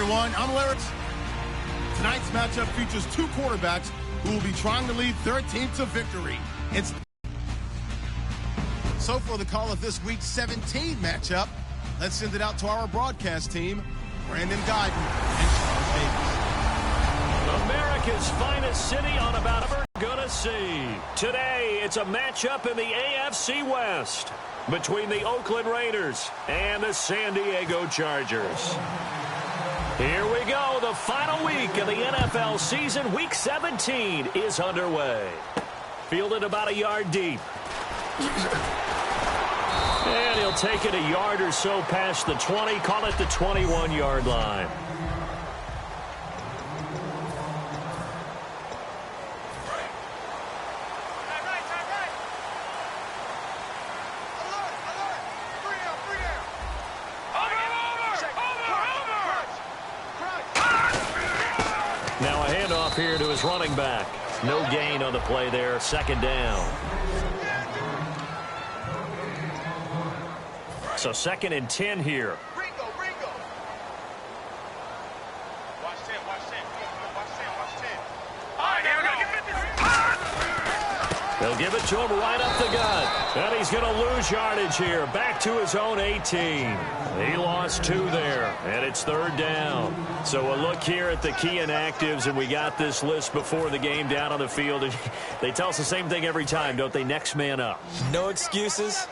everyone. I'm Larry. Tonight's matchup features two quarterbacks who will be trying to lead their team to victory. So for the call of this week's 17 matchup, let's send it out to our broadcast team, Brandon Guyton and Charles Davis. America's finest city on about ever gonna see. Today, it's a matchup in the AFC West between the Oakland Raiders and the San Diego Chargers. Here we go. The final week of the NFL season. Week 17 is underway. Fielded about a yard deep. And he'll take it a yard or so past the 20. Call it the 21-yard line. Now a handoff here to his running back. No gain on the play there. Second down. So 2nd and 10 here. Ringo. Watch 10. Watch 10. All right, here we go. They'll give it to him right up the gut. And he's going to lose yardage here. Back to his own 18. He lost 2 there. And it's 3rd down. So a look here at the key inactives. And we got this list before the game down on the field. And they tell us the same thing every time, don't they? Next man up. No excuses.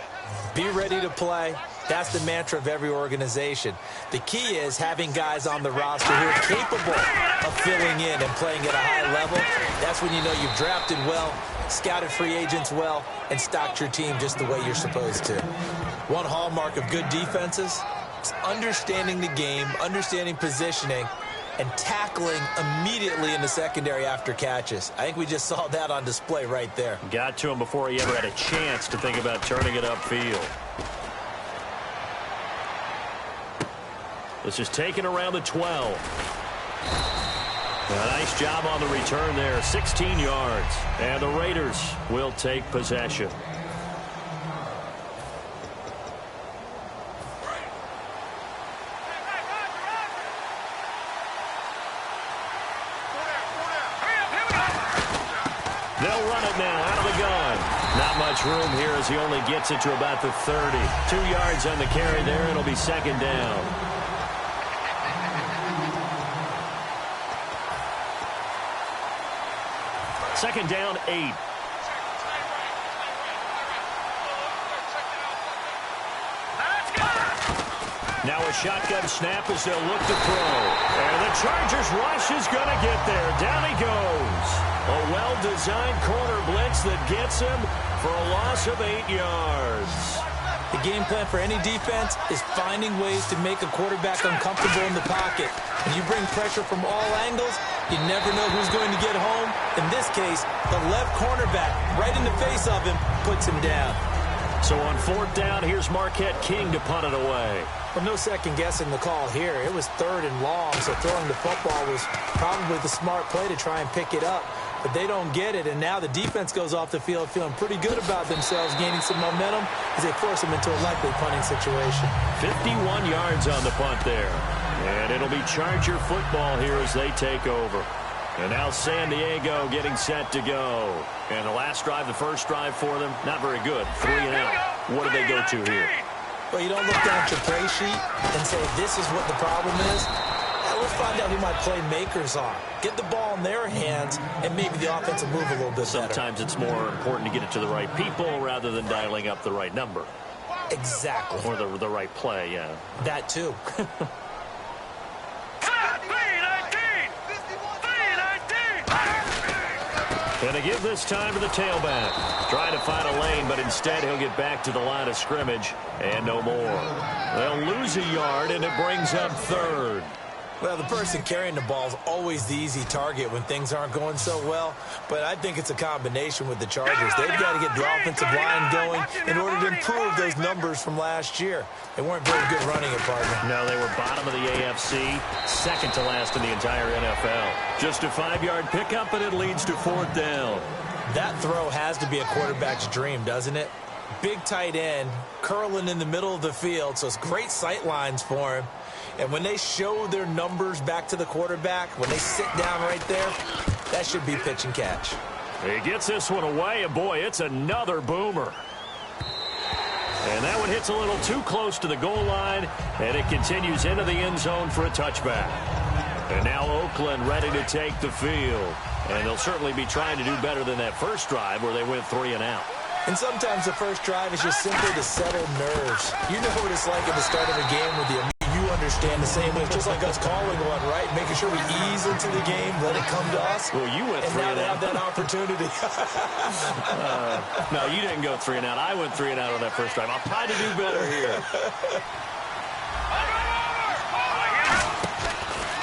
Be ready to play. That's the mantra of every organization. The key is having guys on the roster who are capable of filling in and playing at a high level. That's when you know you've drafted well, scouted free agents well, and stocked your team just the way you're supposed to. One hallmark of good defenses is understanding the game, understanding positioning, and tackling immediately in the secondary after catches. I think we just saw that on display right there. Got to him before he ever had a chance to think about turning it upfield. This is taken around the 12. A nice job on the return there. 16 yards. And the Raiders will take possession. They'll run it now out of the gun. Not much room here as he only gets it to about the 30. 2 yards on the carry there. It'll be 2nd down. Second down, 8. Now a shotgun snap as they'll look to throw. And the Chargers rush is going to get there. Down he goes. A well-designed corner blitz that gets him for a loss of 8 yards. The game plan for any defense is finding ways to make a quarterback uncomfortable in the pocket. When you bring pressure from all angles, you never know who's going to get home. In this case, the left cornerback right in the face of him puts him down. So on 4th down, here's Marquette King to punt it away. Well, no second guessing the call here. It was 3rd and long, so throwing the football was probably the smart play to try and pick it up. But they don't get it, and now the defense goes off the field feeling pretty good about themselves, gaining some momentum as they force them into a likely punting situation. 51 yards on the punt there. And it'll be Charger football here as they take over. And now San Diego getting set to go. And the last drive, the first drive for them, not very good. 3 and out. What do they go to here? Well, you don't look down at your play sheet and say, this is what the problem is. Let's find out who my playmakers are. Get the ball in their hands, and maybe the offense will move a little bit better. Sometimes it's more important to get it to the right people rather than dialing up the right number. Exactly. Or the right play, yeah. That, too. And they give this time to the tailback. Trying to find a lane, but instead he'll get back to the line of scrimmage and no more. They'll lose a yard, and it brings up 3rd. Well, the person carrying the ball is always the easy target when things aren't going so well. But I think it's a combination with the Chargers. They've got to get the offensive line going in order to improve those numbers from last year. They weren't very good running it, partner. No, they were bottom of the AFC, second to last in the entire NFL. Just a 5-yard pickup, and it leads to 4th down. That throw has to be a quarterback's dream, doesn't it? Big tight end, curling in the middle of the field, so it's great sight lines for him. And when they show their numbers back to the quarterback, when they sit down right there, that should be pitch and catch. He gets this one away, and boy, it's another boomer. And that one hits a little too close to the goal line, and it continues into the end zone for a touchback. And now Oakland ready to take the field. And they'll certainly be trying to do better than that first drive where they went 3 and out. And sometimes the first drive is just simply to settle nerves. You know what it's like at the start of a game with you. You understand the same way. It's just like us calling one, right? Making sure we ease into the game, let it come to us. Well, you went 3 and out. And now they have that opportunity. No, you didn't go 3 and out. I went 3 and out on that first drive. I'll try to do better here.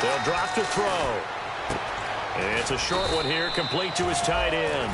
They'll drop to throw. And it's a short one here, complete to his tight end.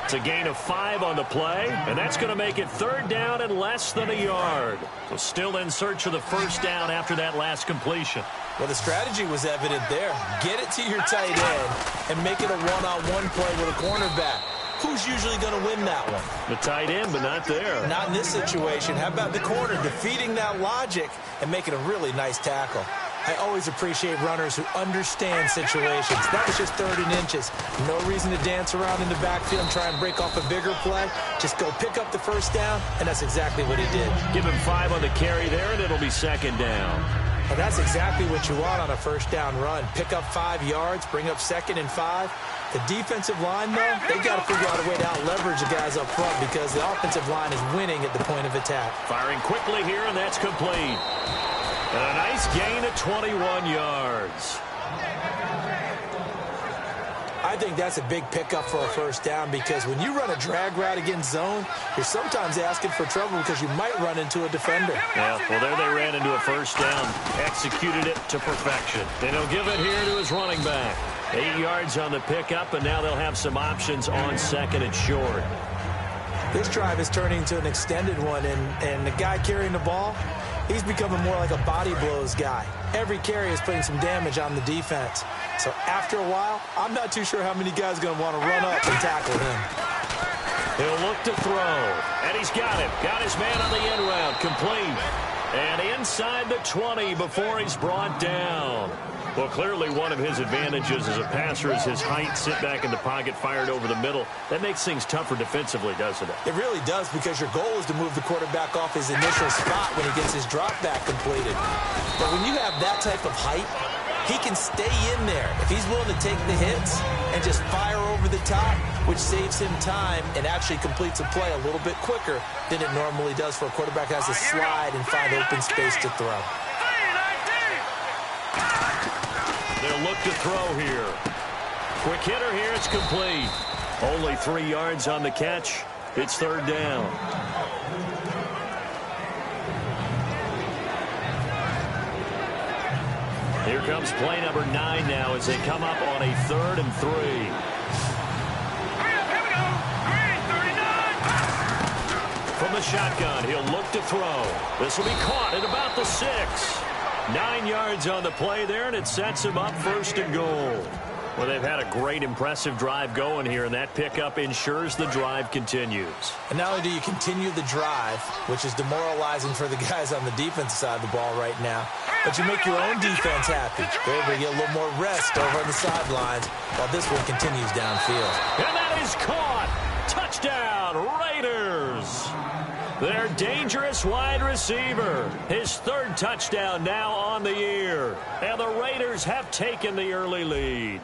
It's a gain of 5 on the play, and that's going to make it 3rd down and less than a yard. So still in search of the first down after that last completion. Well, the strategy was evident there. Get it to your tight end and make it a one-on-one play with a cornerback. Who's usually going to win that one? The tight end, but not there. Not in this situation. How about the corner defeating that logic and making a really nice tackle? I always appreciate runners who understand situations. That was just 3rd and inches. No reason to dance around in the backfield and try and break off a bigger play. Just go pick up the first down, and that's exactly what he did. Give him 5 on the carry there, and it'll be 2nd down. Well, that's exactly what you want on a first down run. Pick up 5 yards, bring up 2nd and 5. The defensive line, though, they got to figure out a way to out-leverage the guys up front because the offensive line is winning at the point of attack. Firing quickly here, and that's complete. And a nice gain of 21 yards. I think that's a big pickup for a first down because when you run a drag route against zone, you're sometimes asking for trouble because you might run into a defender. Yeah, well, there they ran into a first down, executed it to perfection. And he'll give it here to his running back. 8 yards on the pickup, and now they'll have some options on 2nd and short. This drive is turning into an extended one, and the guy carrying the ball, he's becoming more like a body blows guy. Every carry is putting some damage on the defense. So after a while, I'm not too sure how many guys are going to want to run up and tackle him. He'll look to throw, and he's got him. Got his man on the end route, complete. And inside the 20 before he's brought down. Well, clearly one of his advantages as a passer is his height, sit back in the pocket, fired over the middle. That makes things tougher defensively, doesn't it? It really does because your goal is to move the quarterback off his initial spot when he gets his drop back completed. But when you have that type of height, he can stay in there if he's willing to take the hits and just fire over the top, which saves him time and actually completes a play a little bit quicker than it normally does for a quarterback who has to slide and find open space to throw. They'll look to throw here. Quick hitter here, it's complete. Only 3 yards on the catch. It's 3rd down. Here comes play number 9 now as they come up on a 3rd and 3. From the shotgun, he'll look to throw. This will be caught at about the 6. 9 yards on the play there, and it sets him up 1st and goal. Well, they've had a great, impressive drive going here, and that pickup ensures the drive continues. And not only do you continue the drive, which is demoralizing for the guys on the defensive side of the ball right now, but you make your own defense happy. They're able to get a little more rest over on the sidelines while this one continues downfield. And that is caught. Touchdown, Raiders. Their dangerous wide receiver. His 3rd touchdown now on the year. And the Raiders have taken the early lead.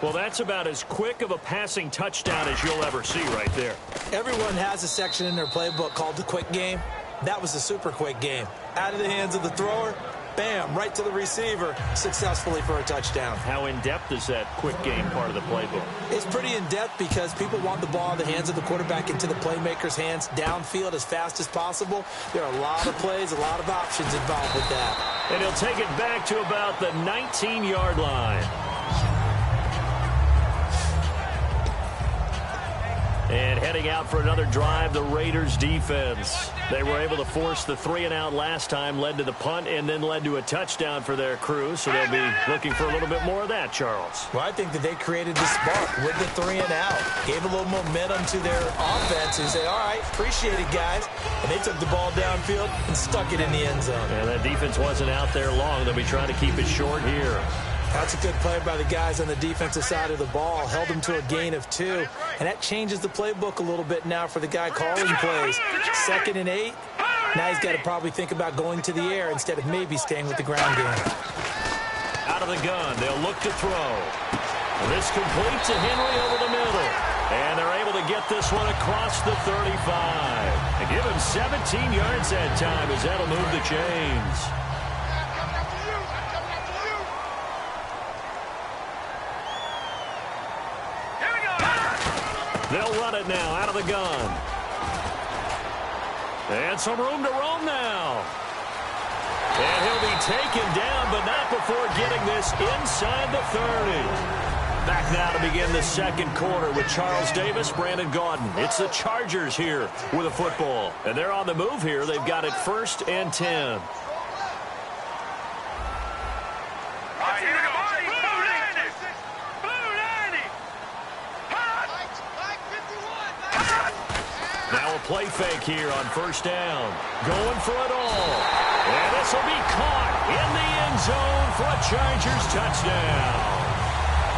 Well, that's about as quick of a passing touchdown as you'll ever see right there. Everyone has a section in their playbook called the quick game. That was a super quick game. Out of the hands of the thrower, bam, right to the receiver, successfully for a touchdown. How in-depth is that quick game part of the playbook? It's pretty in-depth because people want the ball in the hands of the quarterback into the playmaker's hands downfield as fast as possible. There are a lot of plays, a lot of options involved with that. And he'll take it back to about the 19-yard line. And heading out for another drive, the Raiders defense. They were able to force the 3-and-out last time, led to the punt, and then led to a touchdown for their crew. So they'll be looking for a little bit more of that, Charles. Well, I think that they created the spark with the 3-and-out. Gave a little momentum to their offense and say, all right, appreciate it, guys. And they took the ball downfield and stuck it in the end zone. And that defense wasn't out there long. They'll be trying to keep it short here. That's a good play by the guys on the defensive side of the ball. Held them to a gain of 2. And that changes the playbook a little bit now for the guy calling plays. 2nd and 8. Now he's got to probably think about going to the air instead of maybe staying with the ground game. Out of the gun, they'll look to throw. This complete to Henry over the middle. And they're able to get this one across the 35. And give him 17 yards that time as that'll move the chains. They'll run it now out of the gun. And some room to roam now. And he'll be taken down, but not before getting this inside the 30. Back now to begin the second quarter with Charles Davis, Brandon Gaudin. It's the Chargers here with a football. And they're on the move here. They've got it 1st and 10. Now a play fake here on 1st down. Going for it all. And this will be caught in the end zone for a Chargers touchdown.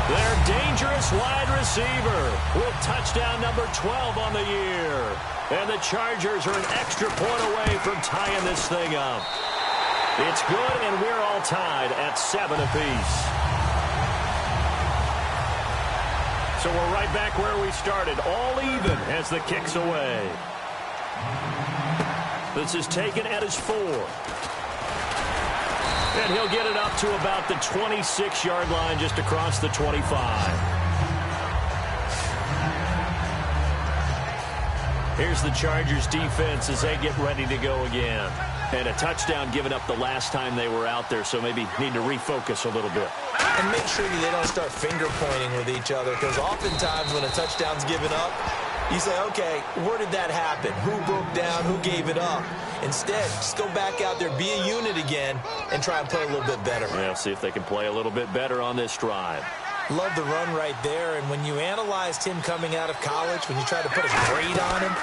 Their dangerous wide receiver with touchdown number 12 on the year. And the Chargers are an extra point away from tying this thing up. It's good, and we're all tied at 7 apiece. So we're right back where we started, all even as the kick's away. This is taken at his 4. And he'll get it up to about the 26-yard line, just across the 25. Here's the Chargers defense as they get ready to go again. And a touchdown given up the last time they were out there, so maybe need to refocus a little bit. And make sure that they don't start finger-pointing with each other, because oftentimes when a touchdown's given up, you say, okay, where did that happen? Who broke down? Who gave it up? Instead, just go back out there, be a unit again, and try and play a little bit better. Yeah, see if they can play a little bit better on this drive. Love the run right there, and when you analyzed him coming out of college, when you tried to put a grade on him,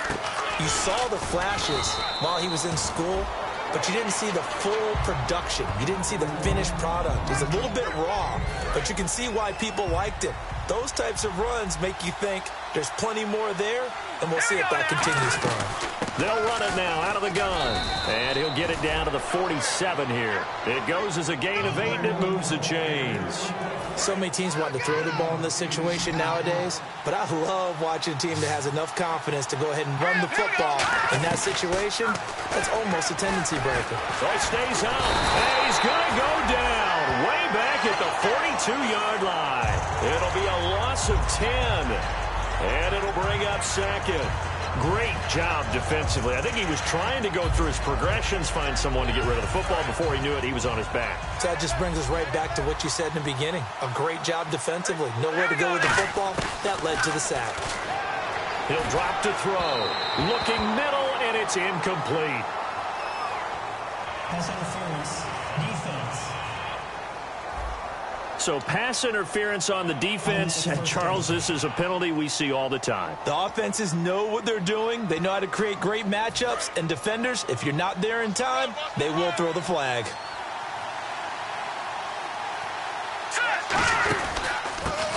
you saw the flashes while he was in school, but you didn't see the full production. You didn't see the finished product. He's a little bit raw, but you can see why people liked him. Those types of runs make you think there's plenty more there, and we'll see if that continues for him. They'll run it now out of the gun, and he'll get it down to the 47 here. It goes as a gain of 8, and it moves the chains. So many teams want to throw the ball in this situation nowadays, but I love watching a team that has enough confidence to go ahead and run the football. In that situation, that's almost a tendency breaker. So he stays out, and he's going to go down way back at the 42-yard line. It'll be a loss of 10, and it'll bring up 2nd. Great job defensively. I think he was trying to go through his progressions, find someone to get rid of the football. Before he knew it, he was on his back. So that just brings us right back to what you said in the beginning. A great job defensively. Nowhere to go with the football. That led to the sack. He'll drop to throw. Looking middle, and it's incomplete. Pass interference. Defense. So pass interference on the defense. And Charles, this is a penalty we see all the time. The offenses know what they're doing. They know how to create great matchups. And defenders, if you're not there in time, they will throw the flag.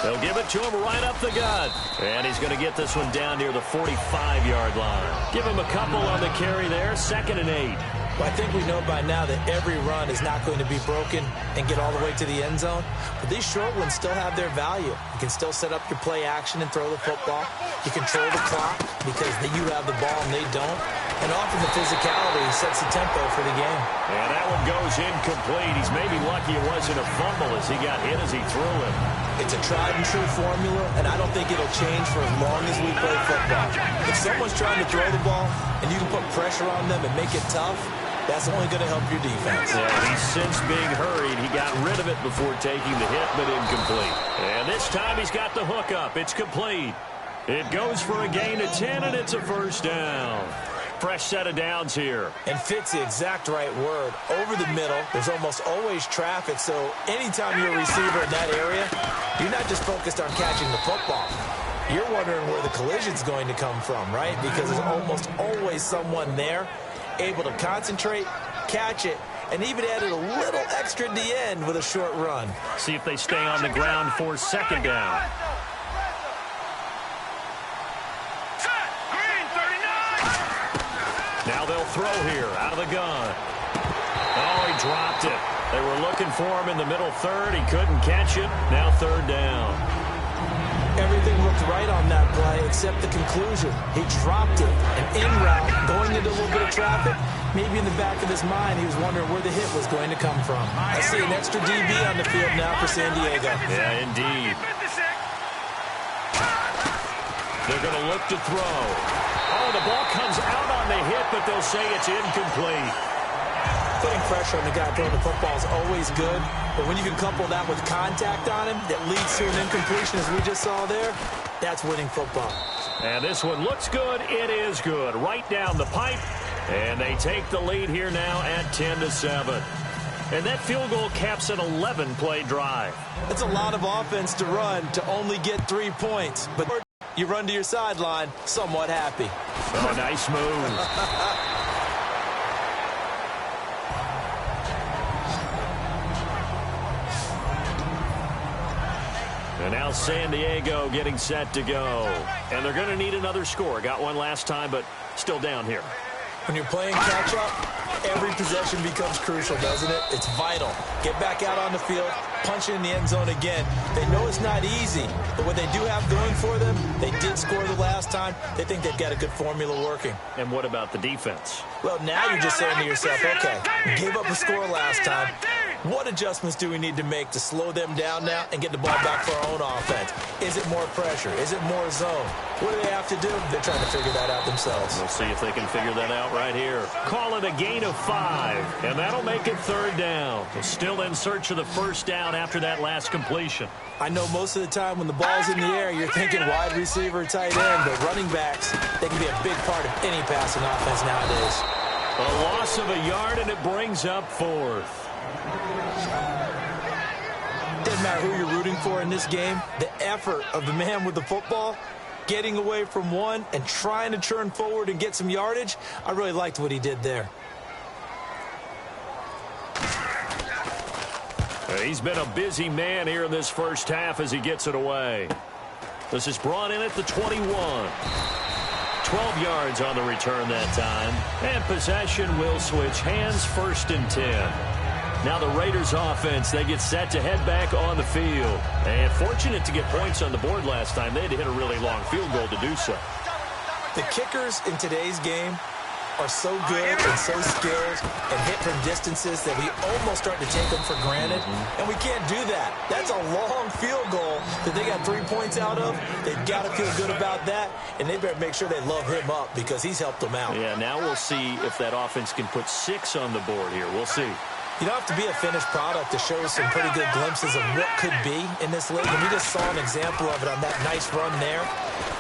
They'll give it to him right up the gut. And he's going to get this one down near the 45-yard line. Give him a couple on the carry there. 2nd and 8. Well, I think we know by now that every run is not going to be broken and get all the way to the end zone. But these short ones still have their value. You can still set up your play action and throw the football. You control the clock because you have the ball and they don't. And often the physicality sets the tempo for the game. And that one goes incomplete. He's maybe lucky it wasn't a fumble as he got hit as he threw it. It's a tried and true formula, and I don't think it'll change for as long as we play football. If someone's trying to throw the ball and you can put pressure on them and make it tough, that's only going to help your defense. Yeah, he's since being hurried. He got rid of it before taking the hit, but incomplete. And this time he's got the hook up. It's complete. It goes for a gain of 10, and it's a 1st down. fresh set of downs here. And fits the exact right word. Over the middle, there's almost always traffic, so anytime you're a receiver in that area, you're not just focused on catching the football. You're wondering where the collision's going to come from, right? Because there's almost always someone there able to concentrate, catch it, and even added a little extra at the end with a short run. See if they stay on the ground for second down. Now they'll throw here out of the gun. Oh, he dropped it. They were looking for him in the middle third. He couldn't catch it. Now third down. Everything looked right on that play except the conclusion. He dropped it. And en route, going into a little bit of traffic, maybe in the back of his mind, he was wondering where the hit was going to come from. I see an extra DB on the field now for San Diego. Yeah, indeed. They're going to look to throw. Oh, the ball comes out on the hit, but they'll say it's incomplete. Putting pressure on the guy throwing the football is always good, but when you can couple that with contact on him that leads to an incompletion, as we just saw there, that's winning football. And this one looks good. It is good. Right down the pipe, and they take the lead here now at 10-7. And that field goal caps an 11-play drive. That's a lot of offense to run to only get 3 points, but you run to your sideline somewhat happy. Oh, nice move. And now San Diego getting set to go. And they're going to need another score. Got one last time, but still down here. When you're playing catch-up, every possession becomes crucial, doesn't it? It's vital. Get back out on the field, punch it in the end zone again. They know it's not easy, but what they do have going for them, they did score the last time. They think they've got a good formula working. And what about the defense? Well, now you're just saying to yourself, okay, we gave up a score last time. What adjustments do we need to make to slow them down now and get the ball back for our own offense? Is it more pressure? Is it more zone? What do they have to do? They're trying to figure that out themselves. We'll see if they can figure that out right here. Call it a gain of 5, and that'll make it third down. They're still in search of the first down after that last completion. I know most of the time when the ball's in the air, you're thinking wide receiver, tight end, but running backs, they can be a big part of any passing offense nowadays. A loss of a yard, and it brings up fourth. Doesn't matter who you're rooting for in this game. The effort of the man with the football, getting away from one and trying to turn forward and get some yardage, I really liked what he did there. He's been a busy man here in this first half as he gets it away. This is brought in at the 21. 12 yards on the return that time. And possession will switch hands, 1st and 10. Now the Raiders offense, they get set to head back on the field. And fortunate to get points on the board last time. They had to hit a really long field goal to do so. The kickers in today's game are so good and so skilled and hit from distances that we almost start to take them for granted. And we can't do that. That's a long field goal that they got 3 points out of. They've got to feel good about that, and they better make sure they love him up because he's helped them out. Yeah, now we'll see if that offense can put 6 on the board here. We'll see. You don't have to be a finished product to show some pretty good glimpses of what could be in this league. And we just saw an example of it on that nice run there.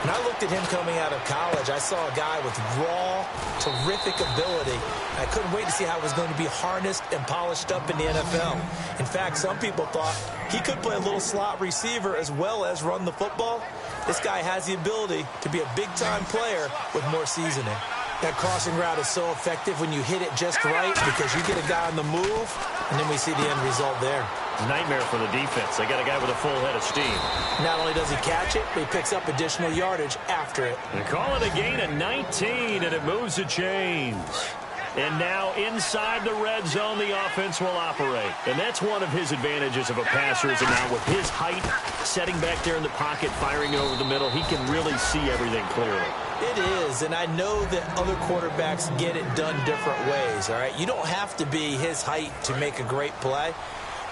When I looked at him coming out of college, I saw a guy with raw, terrific ability. I couldn't wait to see how it was going to be harnessed and polished up in the NFL. In fact, some people thought he could play a little slot receiver as well as run the football. This guy has the ability to be a big-time player with more seasoning. That crossing route is so effective when you hit it just right because you get a guy on the move, and then we see the end result there. Nightmare for the defense. They got a guy with a full head of steam. Not only does he catch it, but he picks up additional yardage after it. They call it a gain of 19, and it moves the chains. And now inside the red zone, the offense will operate. And that's one of his advantages of a passer is now with his height, setting back there in the pocket, firing it over the middle. He can really see everything clearly. It is, and I know that other quarterbacks get it done different ways, all right? You don't have to be his height to make a great play.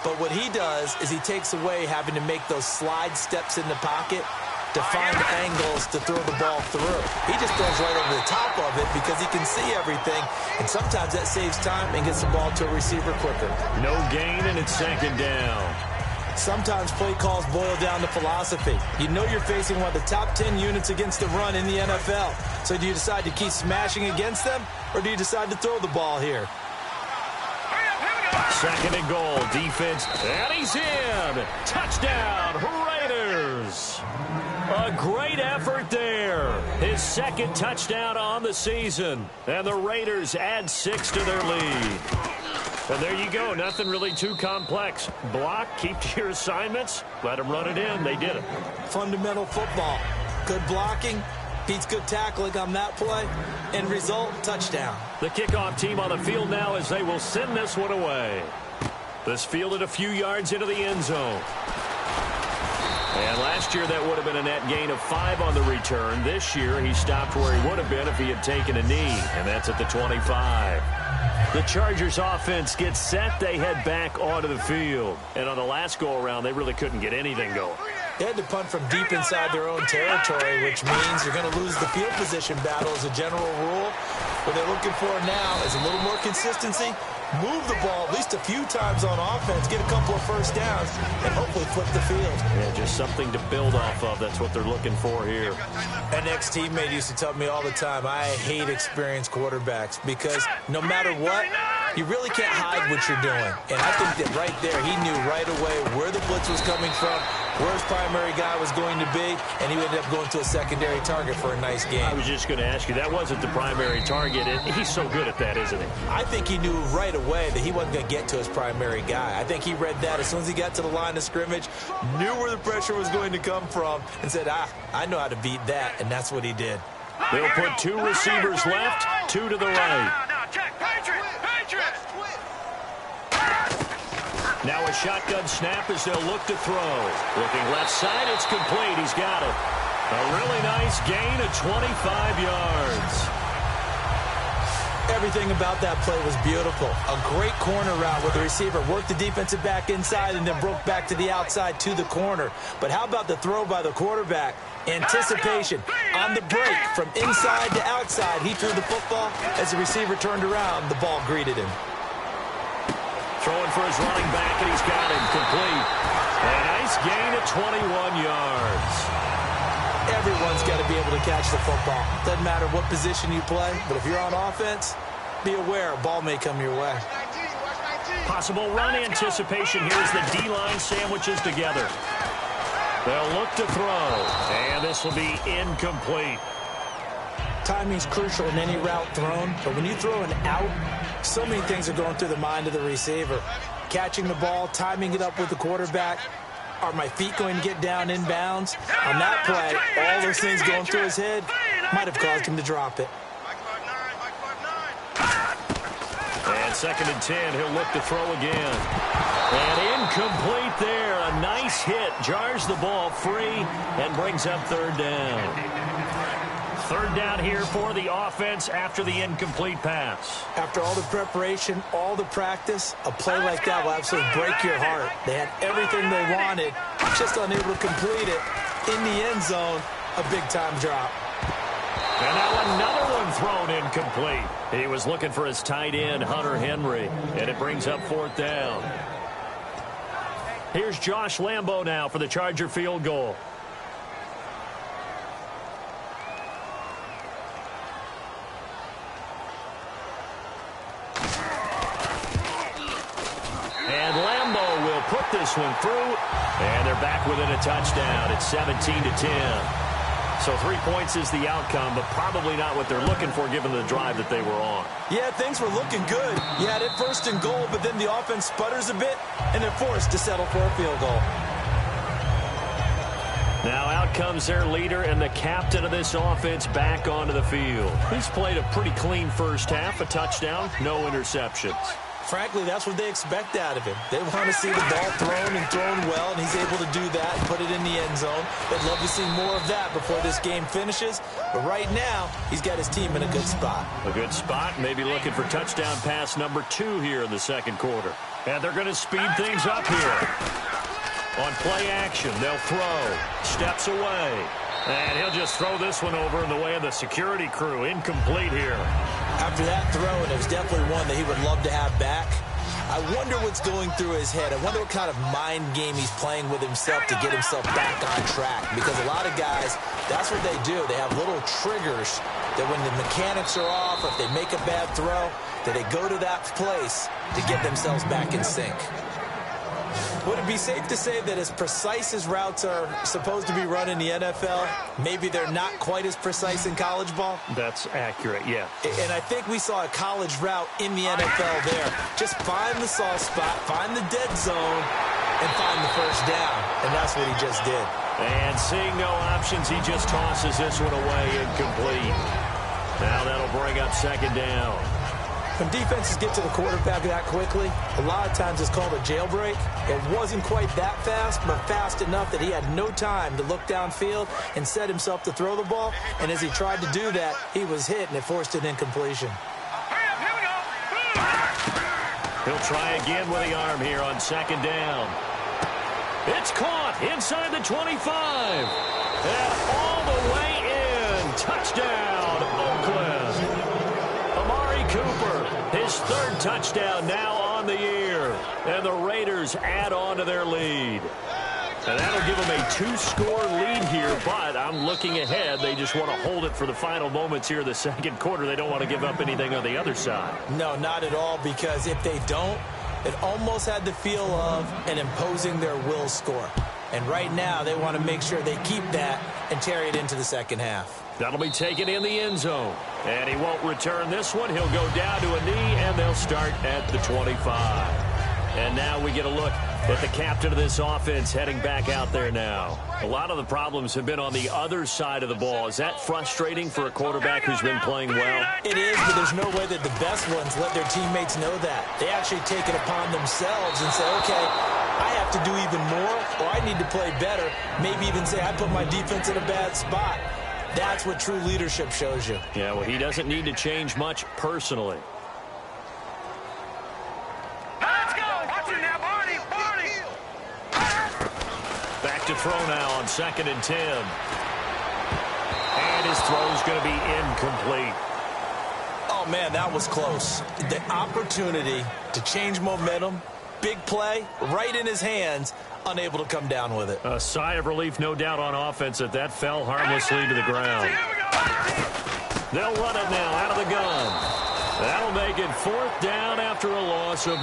But what he does is he takes away having to make those slide steps in the pocket to find angles to throw the ball through. He just throws right over the top of it because he can see everything, and sometimes that saves time and gets the ball to a receiver quicker. No gain, and it's second down. Sometimes play calls boil down to philosophy. You know you're facing one of the top 10 units against the run in the NFL. So do you decide to keep smashing against them, or do you decide to throw the ball here? Second and goal, defense, and he's in. Touchdown, Raiders. A great effort there. His second touchdown on the season. And the Raiders add 6 to their lead. And there you go. Nothing really too complex. Block, keep to your assignments, let them run it in. They did it. Fundamental football. Good blocking. Beats good tackling on that play. End result, touchdown. The kickoff team on the field now as they will send this one away. This fielded a few yards into the end zone. And last year that would have been a net gain of 5 on the return. This year he stopped where he would have been if he had taken a knee, and that's at the 25. The Chargers offense gets set. They head back onto the field. And on the last go-around, they really couldn't get anything going. They had to punt from deep inside their own territory, which means you're going to lose the field position battle as a general rule. What they're looking for now is a little more consistency, move the ball at least a few times on offense, get a couple of first downs, and hopefully flip the field. Yeah, just something to build off of. That's what they're looking for here. An ex-teammate used to tell me all the time, I hate experienced quarterbacks because no matter what, you really can't hide what you're doing. And I think that right there, he knew right away where the blitz was coming from, where his primary guy was going to be, and he ended up going to a secondary target for a nice game. I was just going to ask you, that wasn't the primary target, and he's so good at that, isn't he? I think he knew right away that he wasn't going to get to his primary guy. I think he read that as soon as he got to the line of scrimmage, knew where the pressure was going to come from, and said, I know how to beat that, and that's what he did. They'll put 2 receivers left, 2 to the right. Now a shotgun snap as they'll look to throw. Looking left side, it's complete. He's got it. A really nice gain of 25 yards. Everything about that play was beautiful. A great corner route where the receiver worked the defensive back inside and then broke back to the outside to the corner. But how about the throw by the quarterback? Anticipation on the break from inside to outside. He threw the football. As the receiver turned around, the ball greeted him. Throwing for his running back, and he's got him complete. A nice gain of 21 yards. Everyone's got to be able to catch the football. Doesn't matter what position you play, but if you're on offense, be aware a ball may come your way. Possible run anticipation here as the D-line sandwiches together. They'll look to throw, and this will be incomplete. Timing's crucial in any route thrown, but when you throw an out, so many things are going through the mind of the receiver. Catching the ball, timing it up with the quarterback. Are my feet going to get down in bounds? On that play, all those things going through his head might have caused him to drop it. And 2nd and 10, he'll look to throw again. And incomplete there. A nice hit. Jars the ball free and brings up 3rd down. 3rd down here for the offense after the incomplete pass. After all the preparation, all the practice, a play like that will absolutely break your heart. They had everything they wanted, just unable to complete it. In the end zone, a big-time drop. And now another one thrown incomplete. He was looking for his tight end, Hunter Henry, and it brings up 4th down. Here's Josh Lambo now for the Charger field goal. And Lambo will put this one through, and they're back within a touchdown. It's 17-10. So 3 points is the outcome, but probably not what they're looking for given the drive that they were on. Yeah, things were looking good. You had it 1st and goal, but then the offense sputters a bit, and they're forced to settle for a field goal. Now out comes their leader and the captain of this offense back onto the field. He's played a pretty clean first half, a touchdown, no interceptions. Frankly, that's what they expect out of him. They want to see the ball thrown and thrown well, and he's able to do that and put it in the end zone. They'd love to see more of that before this game finishes. But right now, he's got his team in a good spot. A good spot, maybe looking for touchdown pass number 2 here in the 2nd quarter. And they're going to speed things up here. On play action, they'll throw. Steps away. And he'll just throw this one over in the way of the security crew. Incomplete here. After that throw, and it was definitely one that he would love to have back, I wonder what's going through his head. I wonder what kind of mind game he's playing with himself to get himself back on track. Because a lot of guys, that's what they do. They have little triggers that when the mechanics are off, or if they make a bad throw, that they go to that place to get themselves back in sync. Would it be safe to say that as precise as routes are supposed to be run in the NFL, maybe they're not quite as precise in college ball? That's accurate, yeah. And I think we saw a college route in the NFL there. Just find the soft spot, find the dead zone, and find the first down. And that's what he just did. And seeing no options, he just tosses this one away incomplete. Now that'll bring up second down. When defenses get to the quarterback that quickly, a lot of times it's called a jailbreak. It wasn't quite that fast, but fast enough that he had no time to look downfield and set himself to throw the ball. And as he tried to do that, he was hit, and it forced an incompletion. He'll try again with the arm here on second down. It's caught inside the 25. And all the way in. Touchdown, Oakland. Cooper, his third touchdown now on the year. And the Raiders add on to their lead. And that'll give them a two-score lead here, but I'm looking ahead. They just want to hold it for the final moments here of the second quarter. They don't want to give up anything on the other side. No, not at all, because if they don't, it almost had the feel of an imposing their will score. And right now, they want to make sure they keep that and carry it into the second half. That'll be taken in the end zone. And he won't return this one. He'll go down to a knee, and they'll start at the 25. And now we get a look at the captain of this offense heading back out there now. A lot of the problems have been on the other side of the ball. Is that frustrating for a quarterback who's been playing well? It is, but there's no way that the best ones let their teammates know that. They actually take it upon themselves and say, okay, I have to do even more, or I need to play better. Maybe even say, I put my defense in a bad spot. That's what true leadership shows you. Yeah, well, he doesn't need to change much personally. Let's go. Watch it now, Barney. Back to throw now on 2nd and 10. And his throw's going to be incomplete. Oh, man, that was close. The opportunity to change momentum, big play, right in his hands, unable to come down with it. A sigh of relief, no doubt, on offense that fell harmlessly to the ground. They'll run it now out of the gun. That'll make it 4th down after a loss of 1.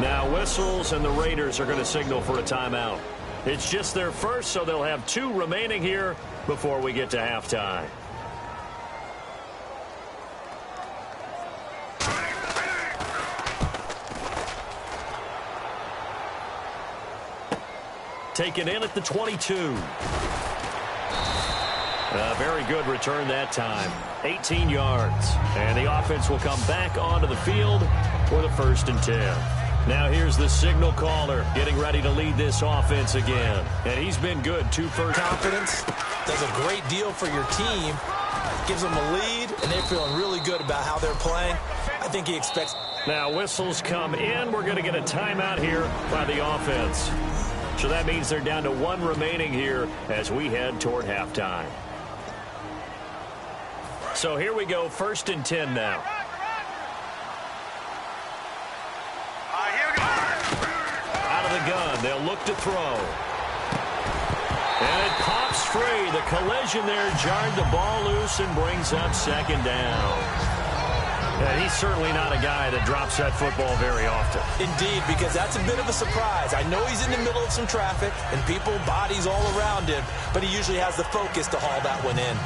Now whistles, and the Raiders are going to signal for a timeout. It's just their first, so they'll have 2 remaining here before we get to halftime. Taken in at the 22. A very good return that time. 18 yards. And the offense will come back onto the field for the 1st and 10. Now here's the signal caller getting ready to lead this offense again. And he's been good. 2 first. Confidence does a great deal for your team. Gives them a lead, and they're feeling really good about how they're playing. I think he expects. Now whistles come in. We're going to get a timeout here by the offense. So that means they're down to 1 remaining here as we head toward halftime. So here we go, 1st and 10 now. Out of the gun, they'll look to throw. And it pops free. The collision there jarred the ball loose and brings up 2nd down. And he's certainly not a guy that drops that football very often. Indeed, because that's a bit of a surprise. I know he's in the middle of some traffic and people, bodies all around him, but he usually has the focus to haul that one in.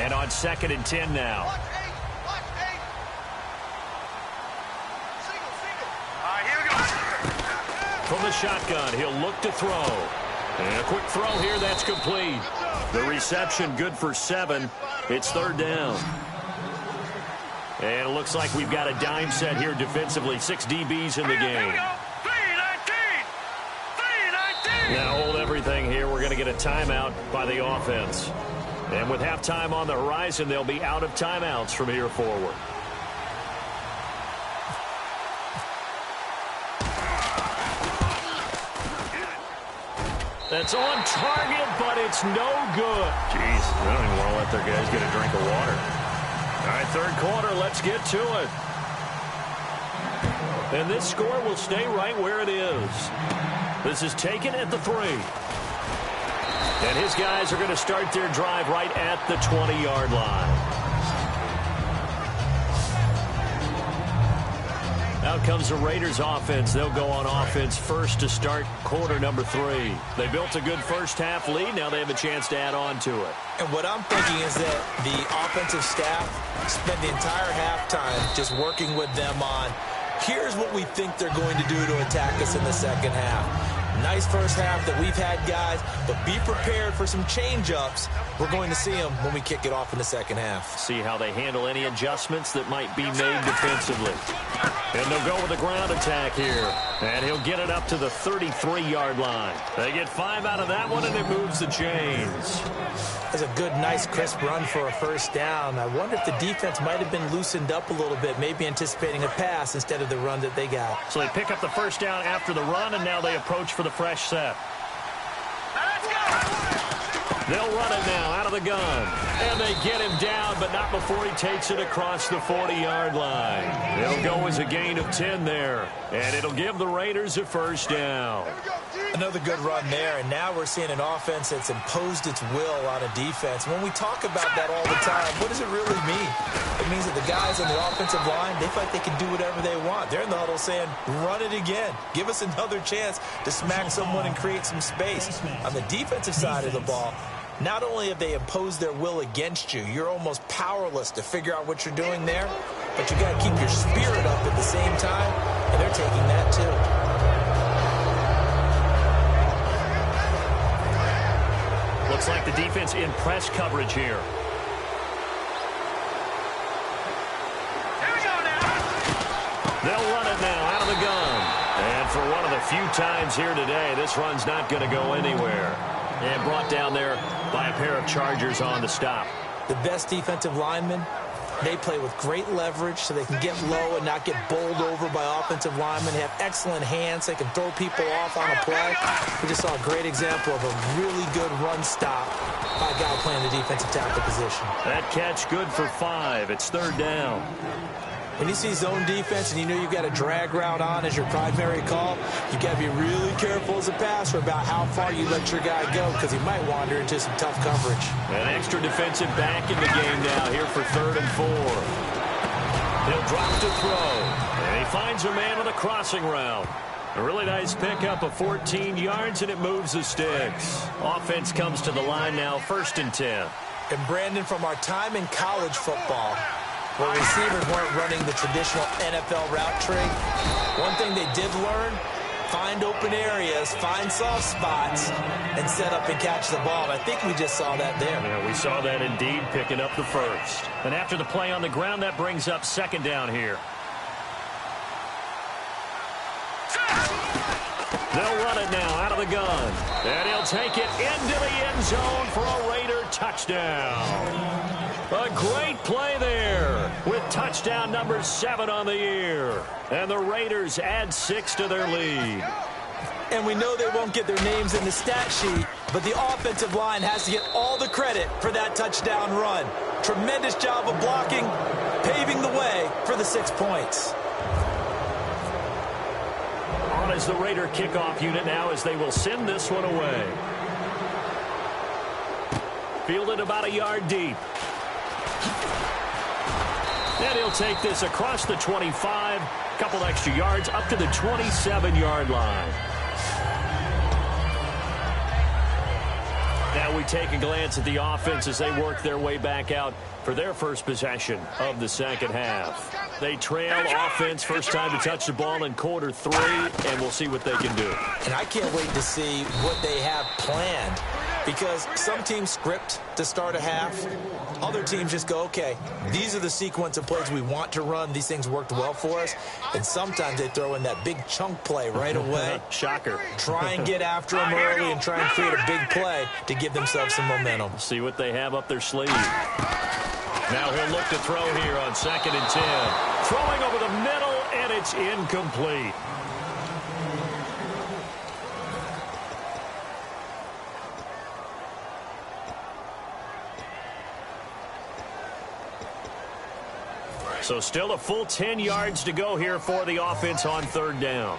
And on 2nd and 10 now. From the shotgun, he'll look to throw. And a quick throw here, that's complete. The reception good for 7. It's 3rd down. And it looks like we've got a dime set here defensively. 6 DBs in the game. Now hold everything here. We're going to get a timeout by the offense. And with halftime on the horizon, they'll be out of timeouts from here forward. That's on target, but it's no good. Jeez, they don't even want to let their guys get a drink of water. All right, 3rd quarter, let's get to it. And this score will stay right where it is. This is taken at the 3. And his guys are going to start their drive right at the 20-yard line. Out comes the Raiders offense. They'll go on offense first to start quarter number 3. They built a good first half lead. Now they have a chance to add on to it. And what I'm thinking is that the offensive staff spent the entire halftime just working with them on, here's what we think they're going to do to attack us in the second half. Nice first half that we've had, guys, but be prepared for some change-ups. We're going to see them when we kick it off in the second half. See how they handle any adjustments that might be made defensively. And they'll go with a ground attack here. And he'll get it up to the 33-yard line. They get 5 out of that one, and it moves the chains. That's a good, nice, crisp run for a first down. I wonder if the defense might have been loosened up a little bit, maybe anticipating a pass instead of the run that they got. So they pick up the first down after the run, and now they approach for the fresh set. They'll run it now out of the gun. And they get him down, but not before he takes it across the 40-yard line. It'll go as a gain of 10 there. And it'll give the Raiders a first down. Another good run there, and now we're seeing an offense that's imposed its will on a defense. When we talk about that all the time, what does it really mean? It means that the guys on the offensive line, they feel like they can do whatever they want. They're in the huddle saying, run it again. Give us another chance to smack someone and create some space. On the defensive side of the ball, not only have they imposed their will against you, you're almost powerless to figure out what you're doing there, but you got to keep your spirit up at the same time, and they're taking that too. Looks like the defense in press coverage here. They'll run it now out of the gun. And for one of the few times here today, this run's not going to go anywhere. And brought down there by a pair of Chargers on the stop. The best defensive linemen, they play with great leverage so they can get low and not get bowled over by offensive linemen. They have excellent hands. They can throw people off on a play. We just saw a great example of a really good run stop by a guy playing the defensive tackle position. That catch good for 5. It's third down. When you see zone defense and you know you've got a drag route on as your primary call, you've got to be really careful as a passer about how far you let your guy go because he might wander into some tough coverage. An extra defensive back in the game now here for 3rd and 4. He'll drop to throw. And he finds a man on the crossing route. A really nice pickup of 14 yards, and it moves the sticks. Offense comes to the line now, 1st and 10. And Brandon, from our time in college football, where receivers weren't running the traditional NFL route tree, one thing they did learn, find open areas, find soft spots, and set up and catch the ball. I think we just saw that there. Yeah, we saw that indeed, picking up the first. And after the play on the ground, that brings up 2nd down here. They'll run it now out of the gun. And he'll take it into the end zone for a Raider touchdown. A great play there with touchdown number 7 on the year. And the Raiders add 6 to their lead. And we know they won't get their names in the stat sheet, but the offensive line has to get all the credit for that touchdown run. Tremendous job of blocking, paving the way for the 6 points. On is the Raider kickoff unit now as they will send this one away. Fielded about a yard deep. And he'll take this across the 25, couple extra yards up to the 27-yard line. Now we take a glance at the offense as they work their way back out for their first possession of the second half. They trail offense, first time to touch the ball in quarter 3, and we'll see what they can do. And I can't wait to see what they have planned, because some teams script to start a half. Other teams just go, okay, these are the sequence of plays we want to run. These things worked well for us. And sometimes they throw in that big chunk play right away. Shocker. Try and get after them early and try and create a big play to give themselves some momentum. See what they have up their sleeve. Now he'll look to throw here on 2nd and 10. Throwing over the middle, and it's incomplete. So still a full 10 yards to go here for the offense on third down.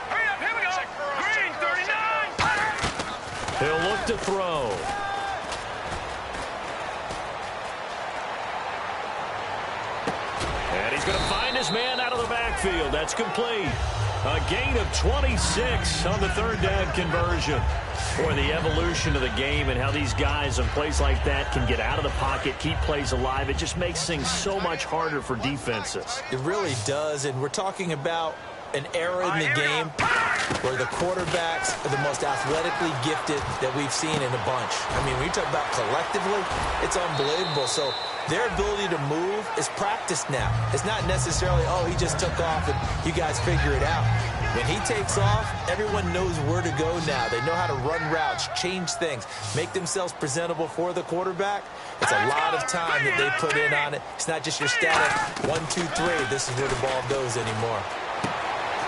Hurry up, here we go. Green, 39. He'll look to throw. And he's going to find his man out of the backfield. That's complete. A gain of 26 on the third down conversion. Boy, the evolution of the game and how these guys on plays like that can get out of the pocket, keep plays alive, it just makes things so much harder for defenses. It really does, and we're talking about an era in the game where the quarterbacks are the most athletically gifted that we've seen in a bunch. I mean, when you talk about collectively, it's unbelievable. So their ability to move is practiced now. It's not necessarily, oh, he just took off and you guys figure it out. When he takes off, everyone knows where to go now. They know how to run routes, change things, make themselves presentable for the quarterback. It's a lot of time that they put in on it. It's not just your static 1, 2, 3. This is where the ball goes anymore.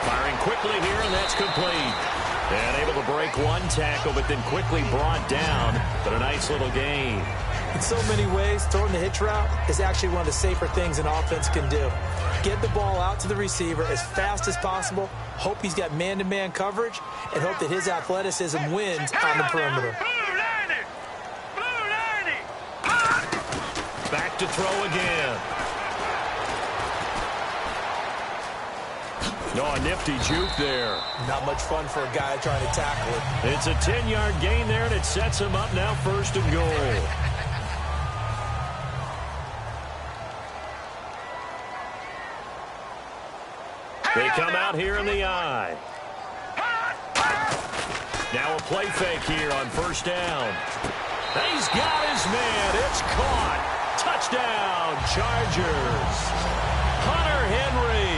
Firing quickly here, and that's complete. And able to break one tackle, but then quickly brought down. But a nice little gain. In so many ways, throwing the hitch route is actually one of the safer things an offense can do. Get the ball out to the receiver as fast as possible, hope he's got man-to-man coverage, and hope that his athleticism wins on the perimeter. Back to throw again. No, a nifty juke there. Not much fun for a guy trying to tackle it. It's a 10-yard gain there, and it sets him up now 1st and goal. They come out here in the eye. Now a play fake here on 1st down. He's got his man. It's caught. Touchdown, Chargers. Hunter Henry,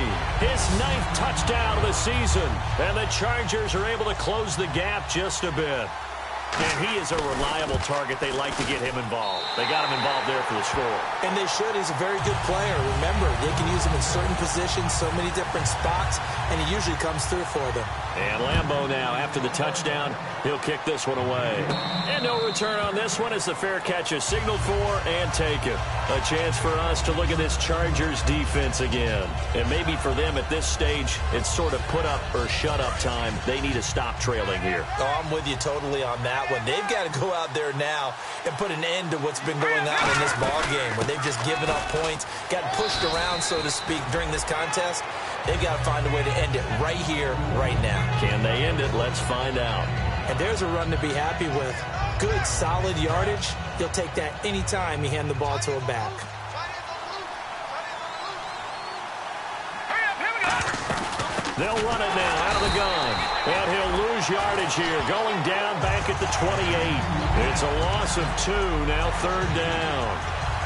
his 9th touchdown of the season. And the Chargers are able to close the gap just a bit. And he is a reliable target. They like to get him involved. They got him involved there for the score. And they should. He's a very good player. Remember, they can use him in certain positions, so many different spots, and he usually comes through for them. And Lambeau now, after the touchdown, he'll kick this one away. And no return on this one as the fair catch is signaled for and taken. A chance for us to look at this Chargers defense again. And maybe for them at this stage, it's sort of put up or shut up time. They need to stop trailing here. Oh, I'm with you totally on that one. They've got to go out there now and put an end to what's been going on in this ball game where they've just given up points, gotten pushed around, so to speak, during this contest. They've got to find a way to end it right here, right now. Can they end it? Let's find out. And there's a run to be happy with. Good, solid yardage. You'll take that any time you hand the ball to a back. They'll run it now out of the gun. And he'll lose yardage here. Going down back at the 28. It's a loss of 2. Now 3rd down.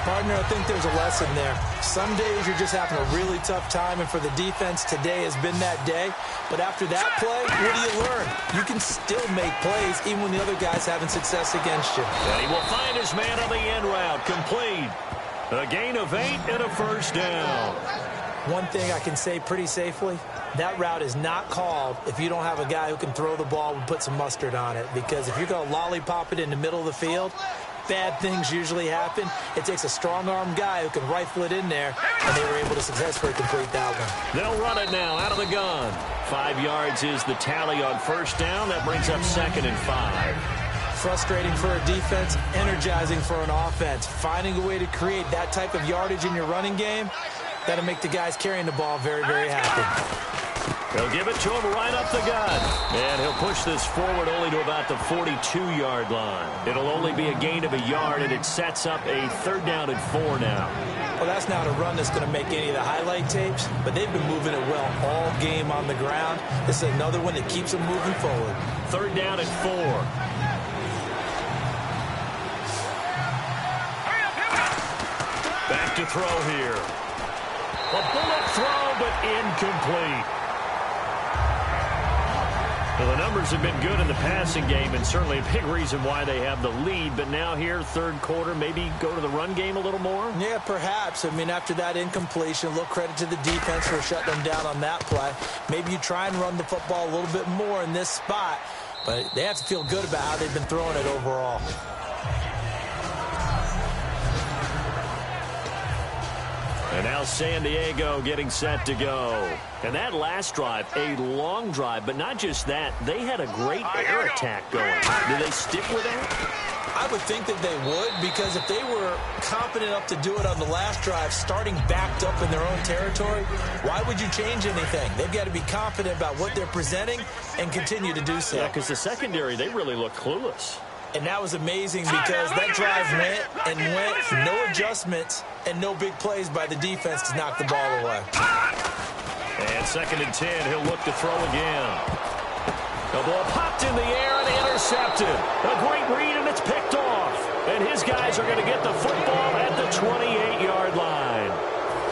Partner, I think there's a lesson there. Some days you're just having a really tough time, and for the defense, today has been that day. But after that play, what do you learn? You can still make plays even when the other guy's having success against you. And he will find his man on the end route. Complete. A gain of 8 and a 1st down. One thing I can say pretty safely, that route is not called if you don't have a guy who can throw the ball and put some mustard on it. Because if you're going to lollipop it in the middle of the field, bad things usually happen. It takes a strong-arm guy who can rifle it in there, and they were able to successfully complete that one. They'll run it now out of the gun. 5 yards is the tally on 1st down. That brings up 2nd and 5. Frustrating for a defense, energizing for an offense. Finding a way to create that type of yardage in your running game, that'll make the guys carrying the ball very, very happy. They'll give it to him right up the gut. And he'll push this forward only to about the 42-yard line. It'll only be a gain of a yard, and it sets up a 3rd down and 4 now. Well, that's not a run that's going to make any of the highlight tapes, but they've been moving it well all game on the ground. This is another one that keeps them moving forward. 3rd down and 4. Back to throw here. A bullet throw, but incomplete. Well, the numbers have been good in the passing game, and certainly a big reason why they have the lead. But now here, 3rd quarter, maybe go to the run game a little more? Yeah, perhaps. I mean, after that incompletion, a little credit to the defense for shutting them down on that play. Maybe you try and run the football a little bit more in this spot, but they have to feel good about how they've been throwing it overall. And now San Diego getting set to go. And that last drive, a long drive, but not just that. They had a great air attack going. Do they stick with that? I would think that they would, because if they were confident enough to do it on the last drive, starting backed up in their own territory, why would you change anything? They've got to be confident about what they're presenting and continue to do so. Yeah, because the secondary, they really look clueless. And that was amazing because that drive went and went, no adjustments and no big plays by the defense to knock the ball away. And 2nd and 10, he'll look to throw again. The ball popped in the air and intercepted. A great read, and it's picked off. And his guys are going to get the football at the 28-yard line.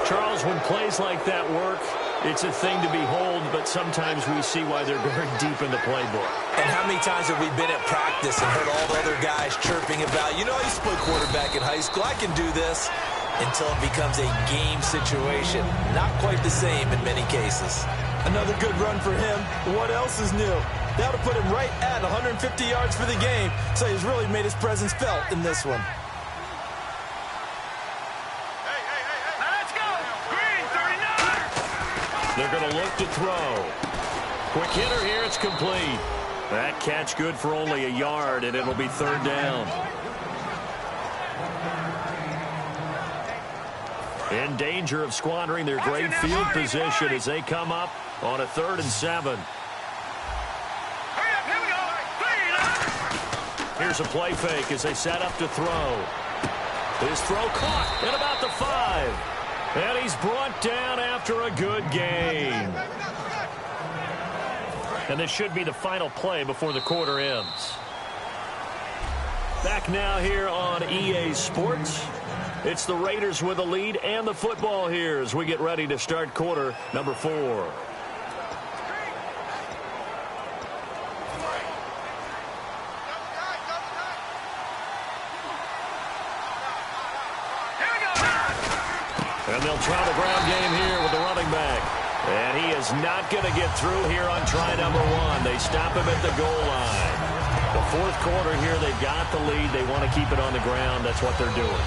Charles, when plays like that work, it's a thing to behold, but sometimes we see why they're very deep in the playbook. And how many times have we been at practice and heard all the other guys chirping about, you know, I used to play quarterback in high school, I can do this, until it becomes a game situation. Not quite the same in many cases. Another good run for him. What else is new? That'll put him right at 150 yards for the game, so he's really made his presence felt in this one. Let's go! Green, 39! They're going to look to throw. Quick hitter here, it's complete. That catch good for only a yard, and it'll be 3rd down. In danger of squandering their great field position as they come up on a 3rd and 7. Here's a play fake as they set up to throw. His throw caught at about the 5. And he's brought down after a good game. And this should be the final play before the quarter ends. Back now here on EA Sports. It's the Raiders with the lead and the football here as we get ready to start quarter number 4. And they'll try the ground game here with the running back. And he is not going to get through here on try number 1. They stop him at the goal line. The 4th quarter here, they've got the lead. They want to keep it on the ground. That's what they're doing.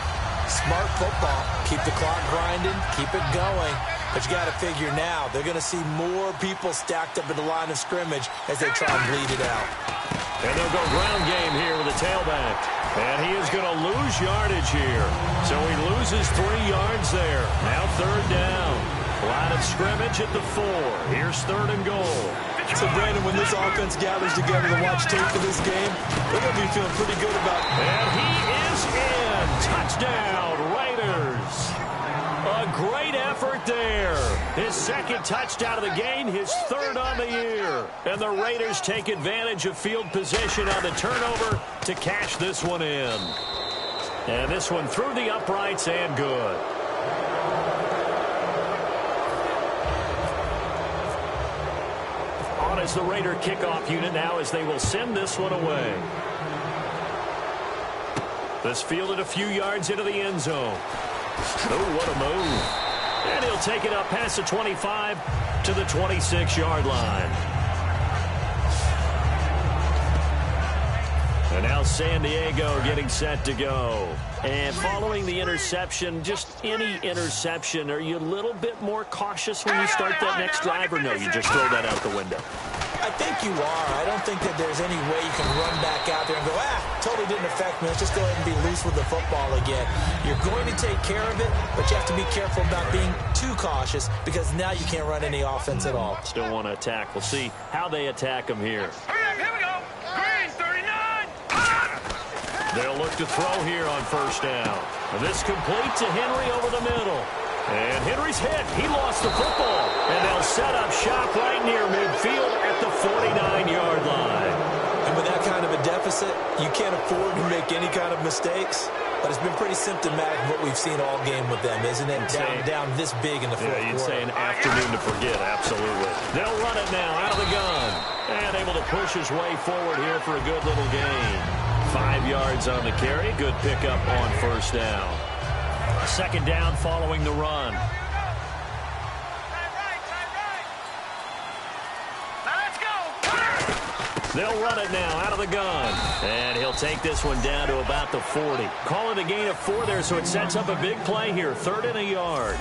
Smart football. Keep the clock grinding. Keep it going. But you got to figure now, they're going to see more people stacked up at the line of scrimmage as they try and bleed it out. And they'll go ground game here with a tailback. And he is going to lose yardage here. So he loses 3 yards there. Now 3rd down. Line of scrimmage at the 4. Here's 3rd and goal. So, Brandon, when this offense gathers together to watch tape for this game, they're going to be feeling pretty good about it. And he is in. Touchdown, Raiders. A great effort there. His 2nd touchdown of the game, his 3rd on the year. And the Raiders take advantage of field position on the turnover to cash this one in. And this one through the uprights and good. On as the Raider kickoff unit now as they will send this one away. This fielded a few yards into the end zone. Oh, what a move. And he'll take it up past the 25 to the 26-yard line. And now San Diego getting set to go. And following the interception, just any interception, are you a little bit more cautious when you start that next drive, or no, you just throw that out the window? I think you are. I don't think that there's any way you can run back out there and go, totally didn't affect me. Let's just go ahead and be loose with the football again. You're going to take care of it, but you have to be careful about being too cautious because now you can't run any offense at all. Still want to attack. We'll see how they attack him here. Here we go. Green, 39. They'll look to throw here on 1st down. And this complete to Henry over the middle. And Henry's hit. He lost the football. And they'll set up shop right near midfield at the 49-yard line. And with that kind of a deficit, you can't afford to make any kind of mistakes. But it's been pretty symptomatic of what we've seen all game with them, isn't it? Down this big in the 4th quarter. You'd say an afternoon to forget, absolutely. They'll run it now out of the gun. And able to push his way forward here for a good little gain. 5 yards on the carry. Good pickup on 1st down. 2nd down following the run. They'll run it now out of the gun. And he'll take this one down to about the 40. Call it a gain of 4 there, so it sets up a big play here. 3rd and a yard.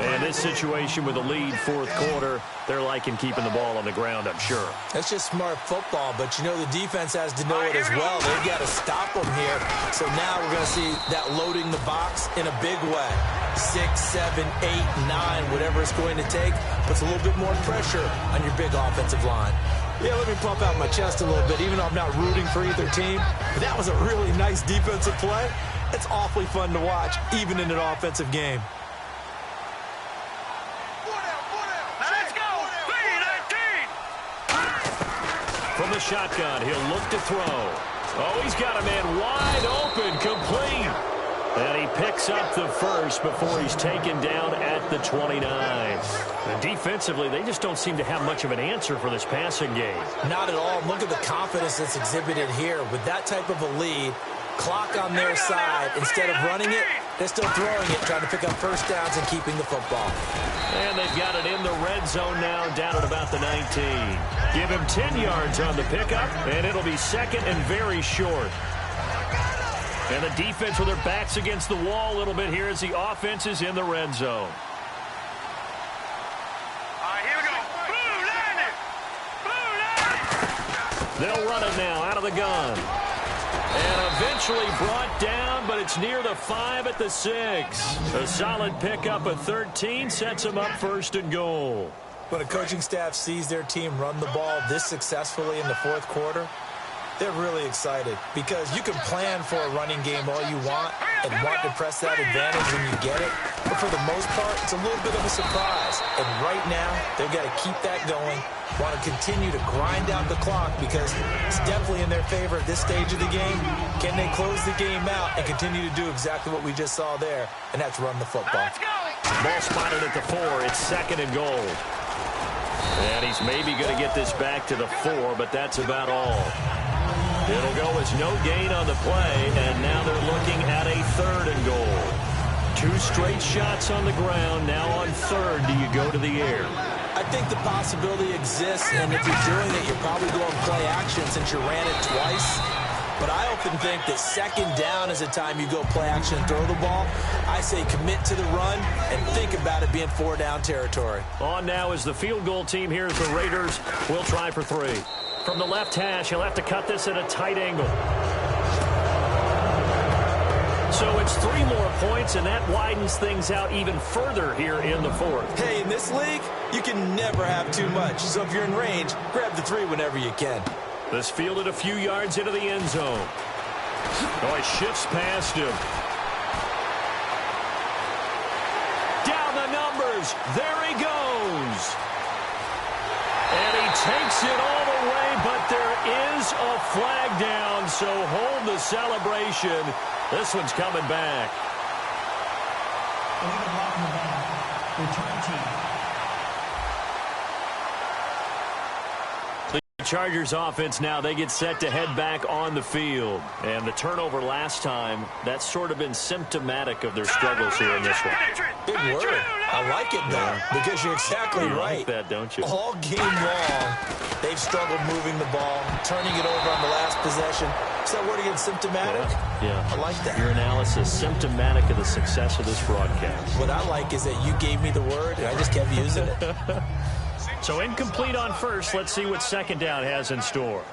And this situation with a lead fourth quarter, they're liking keeping the ball on the ground, I'm sure. That's just smart football, but you know the defense has to know it as well. They've got to stop them here. So now we're going to see that loading the box in a big way. 6, 7, 8, 9, whatever it's going to take, puts a little bit more pressure on your big offensive line. Yeah, let me pump out my chest a little bit, even though I'm not rooting for either team. But that was a really nice defensive play. It's awfully fun to watch, even in an offensive game. Let's go. From the shotgun, he'll look to throw. Oh, he's got a man wide open, complete. And he picks up the first before he's taken down at the 29. And defensively, they just don't seem to have much of an answer for this passing game. Not at all. Look at the confidence that's exhibited here. With that type of a lead, clock on their side, instead of running it, they're still throwing it, trying to pick up first downs and keeping the football. And they've got it in the red zone now, down at about the 19. Give him 10 yards on the pickup, and it'll be second and very short. And the defense with their backs against the wall a little bit here as the offense is in the red zone. All right, here we go. Blue line it. They'll run it now out of the gun. And eventually brought down, but it's near the 5 at the 6. A solid pickup of 13 sets them up first and goal. When a coaching staff sees their team run the ball this successfully in the fourth quarter, they're really excited because you can plan for a running game all you want and want to press that advantage when you get it. But for the most part, it's a little bit of a surprise. And right now, they've got to keep that going, want to continue to grind out the clock because it's definitely in their favor at this stage of the game. Can they close the game out and continue to do exactly what we just saw there, and that's run the football? Ball spotted at the 4. It's second and goal. And he's maybe going to get this back to the 4, but that's about all. It'll go as no gain on the play, and now they're looking at a third and goal. 2 straight shots on the ground. Now on third, do you go to the air? I think the possibility exists, and if you're doing it, you're probably going play action since you ran it twice. But I often think that second down is the time you go play action and throw the ball. I say commit to the run and think about it being 4-down territory. On now is the field goal team here as the Raiders will try for 3. From the left hash, he'll have to cut this at a tight angle. So it's 3 more points, and that widens things out even further here in the fourth. Hey, in this league, you can never have too much. So if you're in range, grab the 3 whenever you can. This fielded a few yards into the end zone. Oh, he shifts past him. Down the numbers. There he goes. And he takes it all the way, but there is a flag down, so hold the celebration. This one's coming back. Illegal block in the back. Return team. Chargers offense now, they get set to head back on the field. And the turnover last time, that's sort of been symptomatic of their struggles here in this one. Big word. I like it, though, because you're exactly right. Like that, don't you? All game long, they've struggled moving the ball, turning it over on the last possession. Is that word again, symptomatic? Yeah. I like that. Your analysis, symptomatic of the success of this broadcast. What I like is that you gave me the word, and I just kept using it. So incomplete on first. Let's see what second down has in store.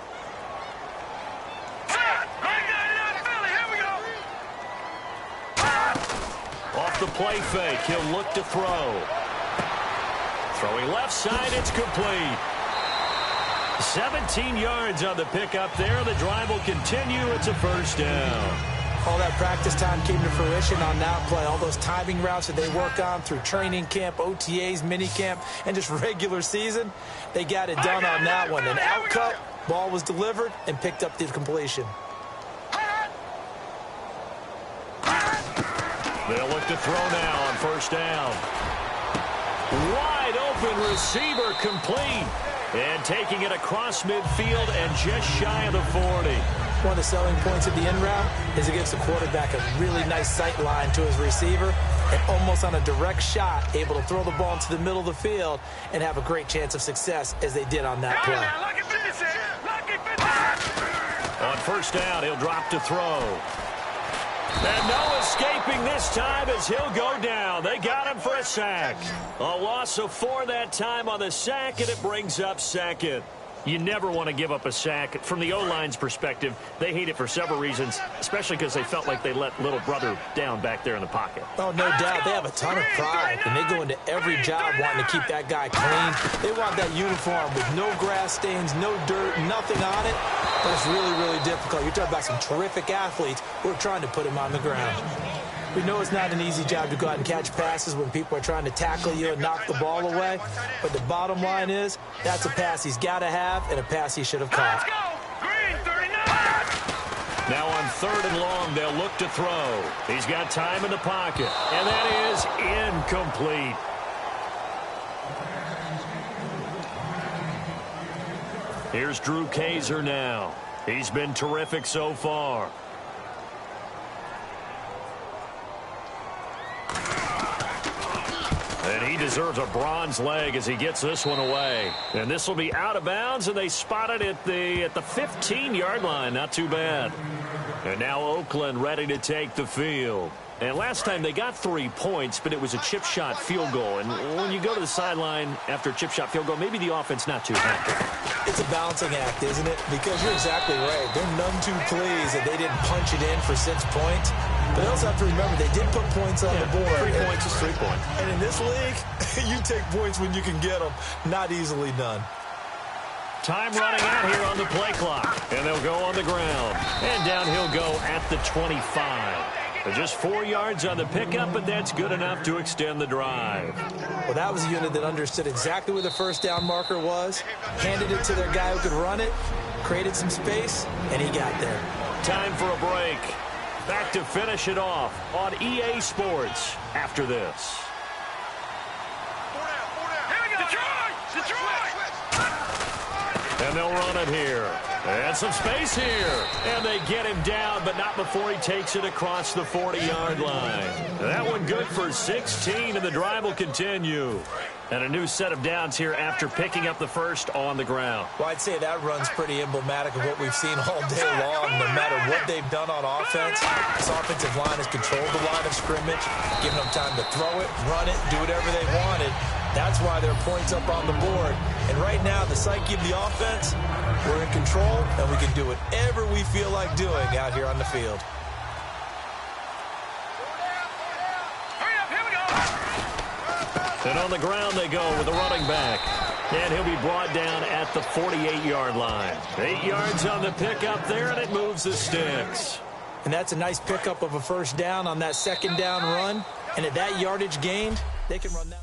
Off the play fake, he'll look to throw. Throwing left side, it's complete. 17 yards on the pickup there. The drive will continue. It's a first down. All that practice time came to fruition on that play. All those timing routes that they work on through training camp, OTAs, minicamp, and just regular season, they got it done on that one. An outcut, ball was delivered, and picked up the completion. They'll look to throw now on first down. Wide open receiver complete. And taking it across midfield and just shy of the 40. One of the selling points of the end route is it gives the quarterback a really nice sight line to his receiver and almost on a direct shot able to throw the ball into the middle of the field and have a great chance of success as they did on that play. On first down, he'll drop to throw. And no escaping this time as he'll go down. They got him for a a sack. A loss of 4 that time on the sack, and it brings up second. You never want to give up a sack. From the O-line's perspective, they hate it for several reasons, especially because they felt like they let little brother down back there in the pocket. Oh, no doubt. They have a ton of pride, and they go into every job wanting to keep that guy clean. They want that uniform with no grass stains, no dirt, nothing on it. But it's really, really difficult. You're talking about some terrific athletes who are trying to put him on the ground. We know it's not an easy job to go out and catch passes when people are trying to tackle you and knock the ball away. But the bottom line is, that's a pass he's got to have and a pass he should have caught. Now on 3rd and long, they'll look to throw. He's got time in the pocket, and that is incomplete. Here's Drew Kaiser now. He's been terrific so far. And he deserves a bronze leg as he gets this one away. And this will be out of bounds, and they spot it at the 15-yard line. Not too bad. And now Oakland ready to take the field. And last time they got 3 points, but it was a chip shot field goal. And when you go to the sideline after a chip shot field goal, maybe the offense not too happy. It's a balancing act, isn't it? Because you're exactly right. They're none too pleased that they didn't punch it in for 6 points. But they also have to remember they did put points on the board. 3 points is 3 points. And in this league, you take points when you can get them. Not easily done. Time running out here on the play clock. And they'll go on the ground. And down he'll go at the 25. Just 4 yards on the pickup, but that's good enough to extend the drive. Well, that was a unit that understood exactly where the first down marker was, handed it to their guy who could run it, created some space, and he got there. Time for a break. Back to finish it off on EA Sports after this. And they'll run it here. And some space here. And they get him down, but not before he takes it across the 40-yard line. That one good for 16, and the drive will continue. And a new set of downs here after picking up the first on the ground. Well, I'd say that run's pretty emblematic of what we've seen all day long. No matter what they've done on offense, this offensive line has controlled the line of scrimmage, given them time to throw it, run it, do whatever they wanted. That's why there are points up on the board. And right now, the psyche of the offense, we're in control, and we can do whatever we feel like doing out here on the field. And on the ground they go with the running back. And he'll be brought down at the 48-yard line. 8 yards on the pickup there, and it moves the sticks. And that's a nice pickup of a first down on that second down run. And at that yardage gained, they can run that.